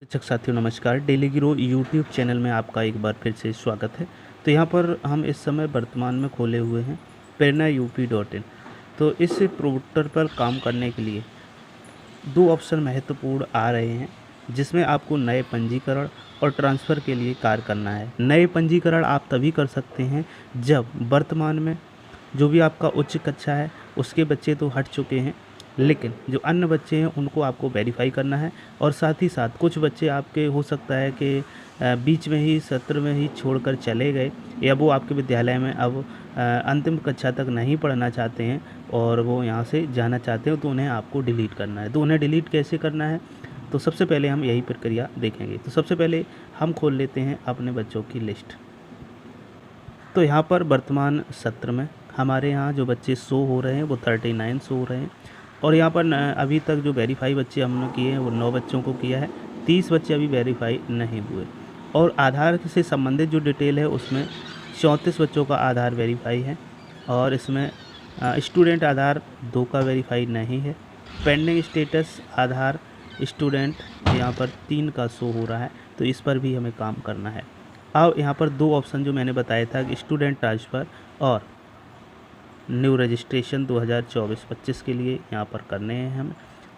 शिक्षक साथियों नमस्कार। डेली गिरो यूट्यूब चैनल में आपका एक बार फिर से स्वागत है। तो यहाँ पर हम इस समय वर्तमान में खोले हुए हैं प्रेरणा UP.in। तो इस पोर्टल पर काम करने के लिए दो ऑप्शन महत्वपूर्ण आ रहे हैं, जिसमें आपको नए पंजीकरण और ट्रांसफ़र के लिए कार्य करना है। नए पंजीकरण आप तभी कर सकते हैं जब वर्तमान में जो भी आपका उच्च कक्षा है उसके बच्चे तो हट चुके हैं, लेकिन जो अन्य बच्चे हैं उनको आपको वेरीफाई करना है। और साथ ही साथ कुछ बच्चे आपके हो सकता है कि बीच में ही सत्र में ही छोड़कर चले गए, या वो आपके विद्यालय में अब अंतिम कक्षा तक नहीं पढ़ना चाहते हैं और वो यहाँ से जाना चाहते हैं, तो उन्हें आपको डिलीट करना है। तो उन्हें डिलीट कैसे करना है, तो सबसे पहले हम यही प्रक्रिया देखेंगे। तो सबसे पहले हम खोल लेते हैं अपने बच्चों की लिस्ट। तो यहाँ पर वर्तमान सत्र में हमारे यहाँ जो बच्चे शो हो रहे हैं वो 39 शो हो रहे हैं। और यहाँ पर अभी तक जो वेरीफाई बच्चे हमने किए हैं वो 9 बच्चों को किया है, 30 बच्चे अभी वेरीफाई नहीं हुए। और आधार से संबंधित जो डिटेल है उसमें 34 बच्चों का आधार वेरीफाई है, और इसमें स्टूडेंट आधार 2 का वेरीफाई नहीं है। पेंडिंग स्टेटस आधार स्टूडेंट यहाँ पर 3 का शो हो रहा है, तो इस पर भी हमें काम करना है। अब यहाँ पर दो ऑप्शन जो मैंने बताया था कि स्टूडेंट ट्रांसफ़र और न्यू रजिस्ट्रेशन 2024-25 के लिए यहाँ पर करने हैं हमें।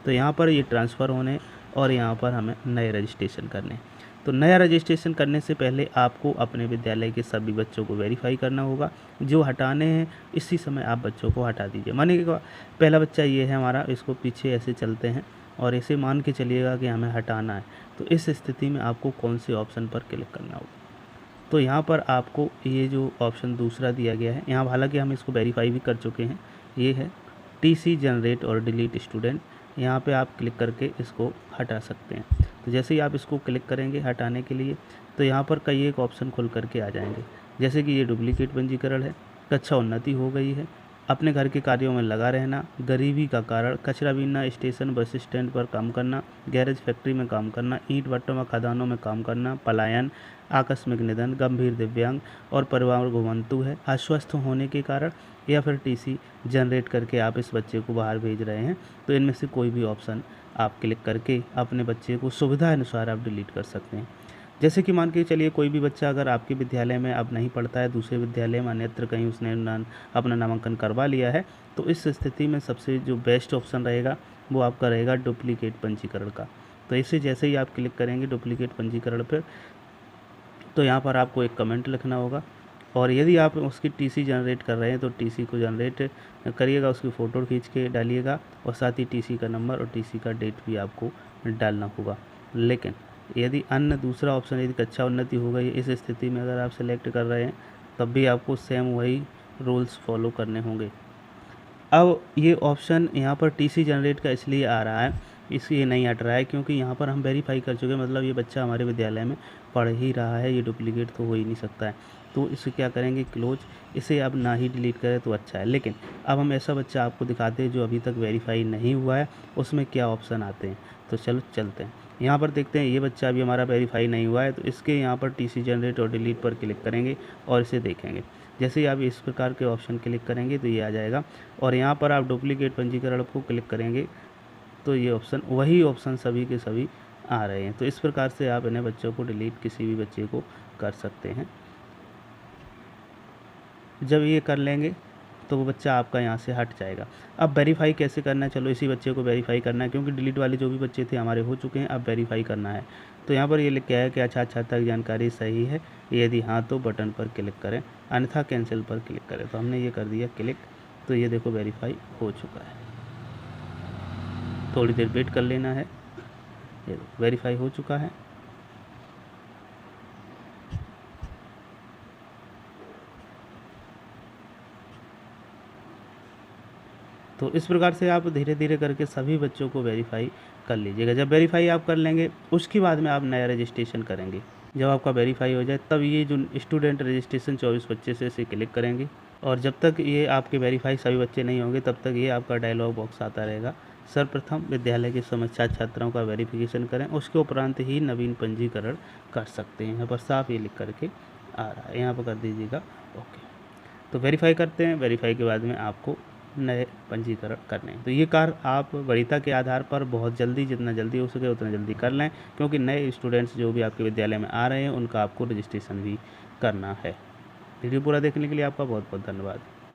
तो यहाँ पर ये ट्रांसफ़र होने और यहाँ पर हमें नए रजिस्ट्रेशन करने। तो नया रजिस्ट्रेशन करने से पहले आपको अपने विद्यालय के सभी बच्चों को वेरीफाई करना होगा। जो हटाने हैं इसी समय आप बच्चों को हटा दीजिए। मानिए कि पहला बच्चा ये है हमारा, इसको पीछे ऐसे चलते हैं और ऐसे मान के चलिएगा कि हमें हटाना है। तो इस स्थिति में आपको कौन से ऑप्शन पर क्लिक करना होगा। तो यहाँ पर आपको ये जो ऑप्शन दूसरा दिया गया है, यहाँ हालांकि हम इसको वेरीफाई भी कर चुके हैं, ये है TC जनरेट और डिलीट स्टूडेंट। यहाँ पे आप क्लिक करके इसको हटा सकते हैं। तो जैसे ही आप इसको क्लिक करेंगे हटाने के लिए, तो यहाँ पर कई एक ऑप्शन खुल करके आ जाएंगे, जैसे कि ये डुप्लीकेट पंजीकरण है, कक्षा उन्नति हो गई है, अपने घर के कार्यों में लगा रहना, गरीबी का कारण, कचरा बीनना, स्टेशन बस स्टैंड पर काम करना, गैरेज फैक्ट्री में काम करना, ईंट भट्टों में खदानों में काम करना, पलायन, आकस्मिक निधन, गंभीर दिव्यांग और परिवार घुमंतु है, अस्वस्थ होने के कारण, या फिर TC जनरेट करके आप इस बच्चे को बाहर भेज रहे हैं। तो इनमें से कोई भी ऑप्शन आप क्लिक करके अपने बच्चे को सुविधा अनुसार आप डिलीट कर सकते हैं। जैसे कि मान के चलिए कोई भी बच्चा अगर आपके विद्यालय में अब नहीं पढ़ता है, दूसरे विद्यालय में अन्यत्र कहीं उसने अपना नामांकन करवा लिया है, तो इस स्थिति में सबसे जो बेस्ट ऑप्शन रहेगा वो आपका रहेगा डुप्लीकेट पंजीकरण का। तो इसे जैसे ही आप क्लिक करेंगे डुप्लीकेट पंजीकरण पर, तो यहाँ पर आपको एक कमेंट लिखना होगा। और यदि आप उसकी TC जनरेट कर रहे हैं तो TC को जनरेट करिएगा, उसकी फ़ोटो खींच के डालिएगा, और साथ ही TC का नंबर और TC का डेट भी आपको डालना होगा। लेकिन यदि अन्य दूसरा ऑप्शन यदि कक्षा उन्नति हो गई, इस स्थिति में अगर आप सेलेक्ट कर रहे हैं तब भी आपको सेम वही रूल्स फॉलो करने होंगे। अब ये ऑप्शन यहाँ पर TC जनरेट का इसलिए आ रहा है, इसलिए नहीं हट रहा है क्योंकि यहाँ पर हम वेरीफाई कर चुके हैं, मतलब ये बच्चा हमारे विद्यालय में पढ़ ही रहा है, ये डुप्लीकेट तो हो ही नहीं सकता है। तो इसे क्या करेंगे, क्लोज, इसे अब ना ही डिलीट करें तो अच्छा है। लेकिन अब हम ऐसा बच्चा आपको दिखाते हैं जो अभी तक वेरीफाई नहीं हुआ है, उसमें क्या ऑप्शन आते हैं। तो चलो चलते हैं, यहाँ पर देखते हैं। ये बच्चा अभी हमारा वेरीफाई नहीं हुआ है, तो इसके यहाँ पर TC जनरेट और डिलीट पर क्लिक करेंगे और इसे देखेंगे। जैसे ही आप इस प्रकार के ऑप्शन क्लिक करेंगे तो ये आ जाएगा, और यहाँ पर आप डुप्लीकेट पंजीकरण को क्लिक करेंगे तो ये ऑप्शन, वही ऑप्शन सभी के सभी आ रहे हैं। तो इस प्रकार से आप इन्हें बच्चों को डिलीट किसी भी बच्चे को कर सकते हैं। जब ये कर लेंगे तो वो बच्चा आपका यहाँ से हट जाएगा। अब वेरीफाई कैसे करना है, चलो इसी बच्चे को वेरीफाई करना है, क्योंकि डिलीट वाले जो भी बच्चे थे हमारे हो चुके हैं, अब वेरीफाई करना है। तो यहाँ पर ये लिख के है कि अच्छा छात्र की जानकारी सही है, यदि हाँ तो बटन पर क्लिक करें, अन्यथा कैंसिल पर क्लिक करें। तो हमने ये कर दिया क्लिक, तो ये देखो वेरीफाई हो चुका है। थोड़ी देर वेट कर लेना है, ये वेरीफाई हो चुका है। तो इस प्रकार से आप धीरे धीरे करके सभी बच्चों को वेरीफाई कर लीजिएगा। जब वेरीफाई आप कर लेंगे उसके बाद में आप नया रजिस्ट्रेशन करेंगे। जब आपका वेरीफाई हो जाए तब ये जो स्टूडेंट रजिस्ट्रेशन 24-25 से इसे क्लिक करेंगे, और जब तक ये आपके वेरीफाई सभी बच्चे नहीं होंगे तब तक ये आपका डायलॉग बॉक्स आता रहेगा। सर्वप्रथम विद्यालय के समस्या छात्राओं का वेरिफिकेशन करें, उसके उपरांत ही नवीन पंजीकरण कर सकते हैं। यहाँ पर साफ ये लिख करके आ रहा है, यहाँ पर कर दीजिएगा ओके। तो वेरीफाई करते हैं, वेरीफाई के बाद में आपको नए पंजीकरण करने हैं। तो ये कार्य आप वरीयता के आधार पर बहुत जल्दी, जितना जल्दी हो सके उतना जल्दी कर लें, क्योंकि नए स्टूडेंट्स जो भी आपके विद्यालय में आ रहे हैं उनका आपको रजिस्ट्रेशन भी करना है। वीडियो पूरा देखने के लिए आपका बहुत बहुत धन्यवाद।